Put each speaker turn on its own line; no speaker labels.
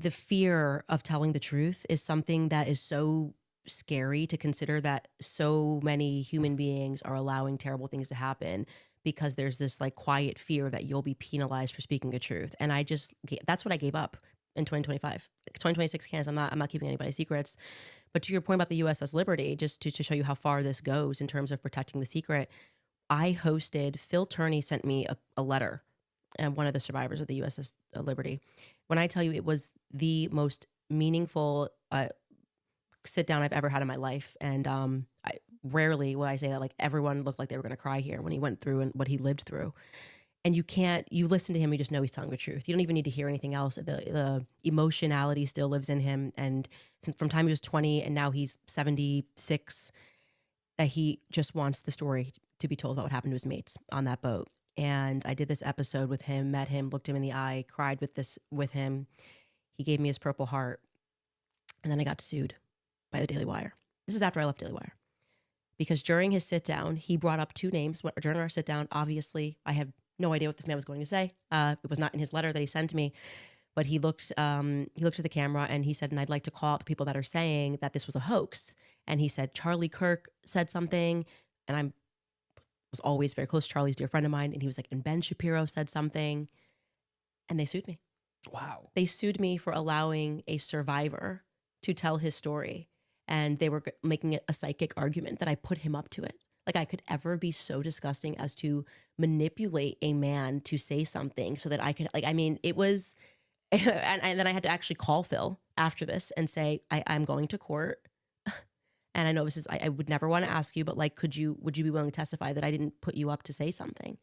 the fear of telling the truth is something that is so scary to consider, that so many human beings are allowing terrible things to happen because there's this like quiet fear that you'll be penalized for speaking the truth. And that's what I gave up in 2025. 2026 cans. I'm not keeping anybody's secrets. But to your point about the USS Liberty, just to show you how far this goes in terms of protecting the secret, Phil Turney sent me a letter, and one of the survivors of the USS Liberty. When I tell you it was the most meaningful sit down I've ever had in my life. And rarely will I say that, like, everyone looked like they were going to cry here when he went through and what he lived through. And you listen to him, you just know he's telling the truth. You don't even need to hear anything else. The emotionality still lives in him. And since from time he was 20 and now he's 76, that he just wants the story to be told about what happened to his mates on that boat. And I did this episode with him, met him, looked him in the eye, cried with him. He gave me his Purple Heart. And then I got sued by the Daily Wire. This is after I left Daily Wire. Because during his sit down, he brought up two names. During our sit down, obviously, I have no idea what this man was going to say. It was not in his letter that he sent me. But he looked at the camera and he said, and I'd like to call out the people that are saying that this was a hoax. And he said, Charlie Kirk said something. And I was always very close to Charlie's dear friend of mine. And he was like, and Ben Shapiro said something. And they sued me.
Wow.
They sued me for allowing a survivor to tell his story. And they were making it a psychic argument that I put him up to it. Like, I could ever be so disgusting as to manipulate a man to say something so that I could, like, I mean, it was, and then I had to actually call Phil after this and say, I'm going to court. And I know this is, I would never want to ask you, but like, would you be willing to testify that I didn't put you up to say something?